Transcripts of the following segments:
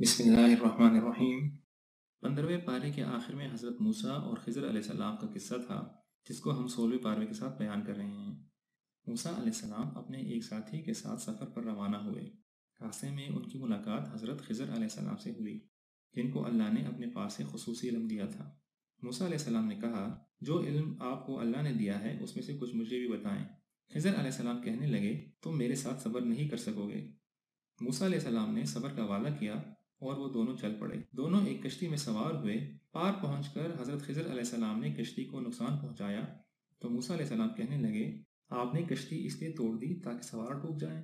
بسم اللہ الرحمن الرحیم۔ 15ویں پارے کے آخر میں حضرت موسیٰ اور خضر علیہ السلام کا قصہ تھا، جس کو ہم 16ویں پارے کے ساتھ بیان کر رہے ہیں۔ موسیٰ علیہ السلام اپنے ایک ساتھی کے ساتھ سفر پر روانہ ہوئے۔ راستے میں ان کی ملاقات حضرت خضر علیہ السلام سے ہوئی، جن کو اللہ نے اپنے پاس سے خصوصی علم دیا تھا۔ موسیٰ علیہ السلام نے کہا، جو علم آپ کو اللہ نے دیا ہے اس میں سے کچھ مجھے بھی بتائیں۔ خضر علیہ السلام کہنے لگے، تم میرے ساتھ صبر نہیں کر سکو گے۔ موسیٰ علیہ السلام نے صبر کا وعدہ کیا اور وہ دونوں چل پڑے۔ دونوں ایک کشتی میں سوار ہوئے۔ پار پہنچ کر حضرت خضر علیہ السلام نے کشتی کو نقصان پہنچایا تو موسیٰ علیہ السلام کہنے لگے، آپ نے کشتی اس لیے توڑ دی تاکہ سوار ڈوب جائیں۔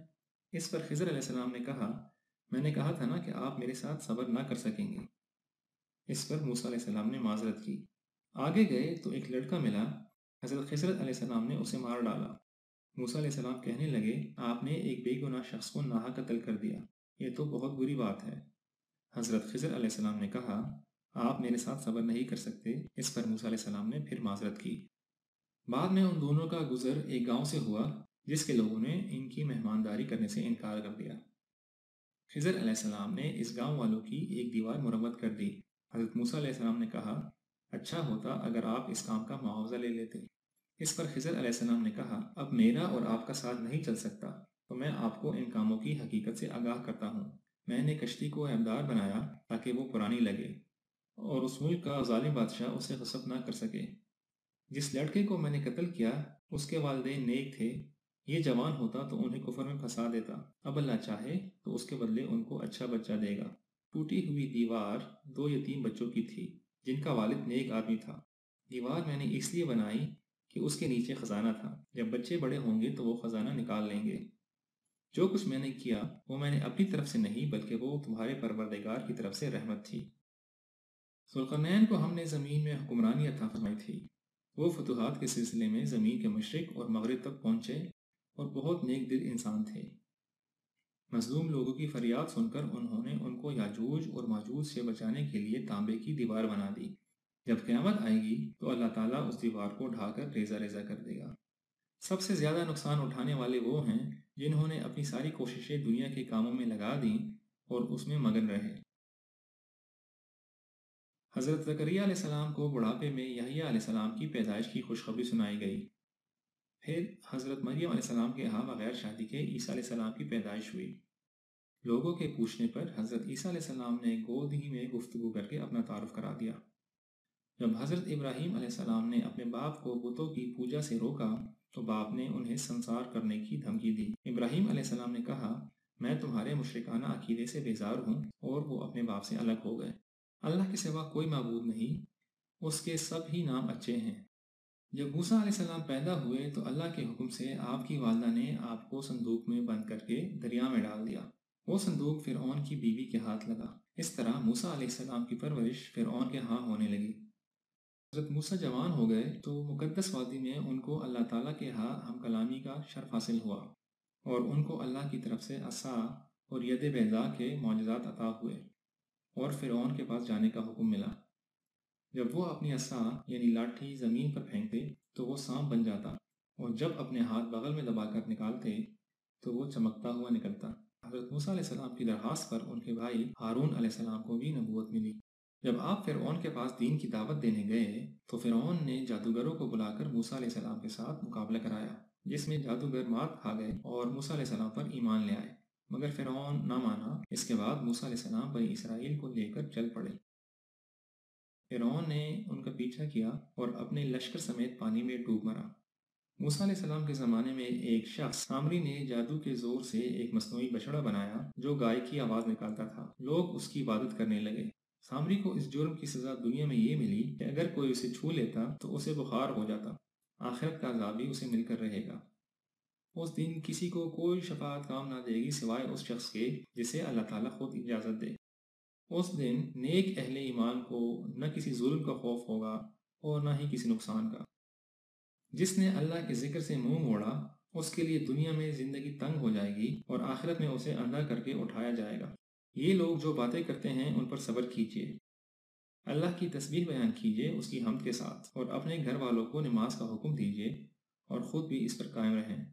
اس پر خضر علیہ السلام نے کہا، میں نے کہا تھا نا کہ آپ میرے ساتھ صبر نہ کر سکیں گے۔ اس پر موسیٰ علیہ السلام نے معذرت کی۔ آگے گئے تو ایک لڑکا ملا۔ حضرت خضر علیہ السلام نے اسے مار ڈالا۔ موسیٰ علیہ السلام کہنے لگے، آپ نے ایک بے گناہ شخص کو ناحق قتل کر دیا، یہ تو بہت بری بات ہے۔ حضرت خضر علیہ السلام نے کہا، آپ میرے ساتھ صبر نہیں کر سکتے۔ اس پر موسیٰ علیہ السلام نے پھر معذرت کی۔ بعد میں ان دونوں کا گزر ایک گاؤں سے ہوا جس کے لوگوں نے ان کی مہمانداری کرنے سے انکار کر دیا۔ خضر علیہ السلام نے اس گاؤں والوں کی ایک دیوار مرمت کر دی۔ حضرت موسیٰ علیہ السلام نے کہا، اچھا ہوتا اگر آپ اس کام کا معاوضہ لے لیتے۔ اس پر خضر علیہ السلام نے کہا، اب میرا اور آپ کا ساتھ نہیں چل سکتا، تو میں آپ کو ان کاموں کی حقیقت سے آگاہ کرتا ہوں۔ میں نے کشتی کو عیبدار بنایا تاکہ وہ پرانی لگے اور اس ملک کا ظالم بادشاہ اسے غصب نہ کر سکے۔ جس لڑکے کو میں نے قتل کیا اس کے والدین نیک تھے، یہ جوان ہوتا تو انہیں کفر میں پھنسا دیتا۔ اب اللہ چاہے تو اس کے بدلے ان کو اچھا بچہ دے گا۔ ٹوٹی ہوئی دیوار 2 یتیم بچوں کی تھی جن کا والد نیک آدمی تھا۔ دیوار میں نے اس لیے بنائی کہ اس کے نیچے خزانہ تھا، جب بچے بڑے ہوں گے تو وہ خزانہ نکال لیں گے۔ جو کچھ میں نے کیا وہ میں نے اپنی طرف سے نہیں بلکہ وہ تمہارے پروردگار کی طرف سے رحمت تھی۔ ذوالقرنین کو ہم نے زمین میں حکمرانی عطا فرمائی تھی۔ وہ فتوحات کے سلسلے میں زمین کے مشرق اور مغرب تک پہنچے اور بہت نیک دل انسان تھے۔ مظلوم لوگوں کی فریاد سن کر انہوں نے ان کو یاجوج اور ماجوج سے بچانے کے لیے تانبے کی دیوار بنا دی۔ جب قیامت آئے گی تو اللہ تعالیٰ اس دیوار کو ڈھا کر ریزہ ریزہ کر دے گا۔ سب سے زیادہ نقصان اٹھانے والے وہ ہیں جنہوں نے اپنی ساری کوششیں دنیا کے کاموں میں لگا دیں اور اس میں مگن رہے۔ حضرت زکریا علیہ السلام کو بڑھاپے میں یحییٰ علیہ السلام کی پیدائش کی خوشخبری سنائی گئی۔ پھر حضرت مریم علیہ السلام کے ہاں بغیر شادی کے عیسیٰ علیہ السلام کی پیدائش ہوئی۔ لوگوں کے پوچھنے پر حضرت عیسیٰ علیہ السلام نے گود ہی میں گفتگو کر کے اپنا تعارف کرا دیا۔ جب حضرت ابراہیم علیہ السلام نے اپنے باپ کو بتوں کی پوجا سے روکا تو باپ نے انہیں سنسار کرنے کی دھمکی دی۔ ابراہیم علیہ السلام نے کہا، میں تمہارے مشرکانہ عقیدے سے بیزار ہوں، اور وہ اپنے باپ سے الگ ہو گئے۔ اللہ کے سوا کوئی معبود نہیں، اس کے سب ہی نام اچھے ہیں۔ جب موسیٰ علیہ السلام پیدا ہوئے تو اللہ کے حکم سے آپ کی والدہ نے آپ کو صندوق میں بند کر کے دریا میں ڈال دیا۔ وہ صندوق فرعون کی بیوی کے ہاتھ لگا۔ اس طرح موسیٰ علیہ السلام کی پرورش فرعون کے ہاں ہونے لگی۔ حضرت موسیٰ جوان ہو گئے تو مقدس وادی میں ان کو اللہ تعالیٰ کے ہاں ہم کلامی کا شرف حاصل ہوا، اور ان کو اللہ کی طرف سے عصا اور ید بیضاء کے معجزات عطا ہوئے، اور فرعون کے پاس جانے کا حکم ملا۔ جب وہ اپنی عصا یعنی لاٹھی زمین پر پھینکتے تو وہ سانپ بن جاتا، اور جب اپنے ہاتھ بغل میں دبا کر نکالتے تو وہ چمکتا ہوا نکلتا۔ حضرت موسیٰ علیہ السلام کی درخواست پر ان کے بھائی ہارون علیہ السلام کو بھی نبوت ملی۔ جب آپ فرعون کے پاس دین کی دعوت دینے گئے تو فرعون نے جادوگروں کو بلا کر موسیٰ علیہ السلام کے ساتھ مقابلہ کرایا، جس میں جادوگر مات کھا گئے اور موسیٰ علیہ السلام پر ایمان لے آئے، مگر فرعون نہ مانا۔ اس کے بعد موسیٰ علیہ السلام بنی اسرائیل کو لے کر چل پڑے۔ فرعون نے ان کا پیچھا کیا اور اپنے لشکر سمیت پانی میں ڈوب مرا۔ موسیٰ علیہ السلام کے زمانے میں ایک شخص سامری نے جادو کے زور سے ایک مصنوعی بچڑا بنایا جو گائے کی آواز نکالتا تھا۔ لوگ اس کی عبادت کرنے لگے۔ سامری کو اس جرم کی سزا دنیا میں یہ ملی کہ اگر کوئی اسے چھو لیتا تو اسے بخار ہو جاتا۔ آخرت کا عذاب بھی اسے مل کر رہے گا۔ اس دن کسی کو کوئی شفاعت کام نہ دے گی سوائے اس شخص کے جسے اللہ تعالیٰ خود اجازت دے۔ اس دن نیک اہل ایمان کو نہ کسی ظلم کا خوف ہوگا اور نہ ہی کسی نقصان کا۔ جس نے اللہ کے ذکر سے منہ موڑا اس کے لیے دنیا میں زندگی تنگ ہو جائے گی اور آخرت میں اسے اندھا کر کے اٹھایا جائے گا۔ یہ لوگ جو باتیں کرتے ہیں ان پر صبر کیجیے۔ اللہ کی تسبیح بیان کیجیے اس کی حمد کے ساتھ، اور اپنے گھر والوں کو نماز کا حکم دیجیے اور خود بھی اس پر قائم رہیں۔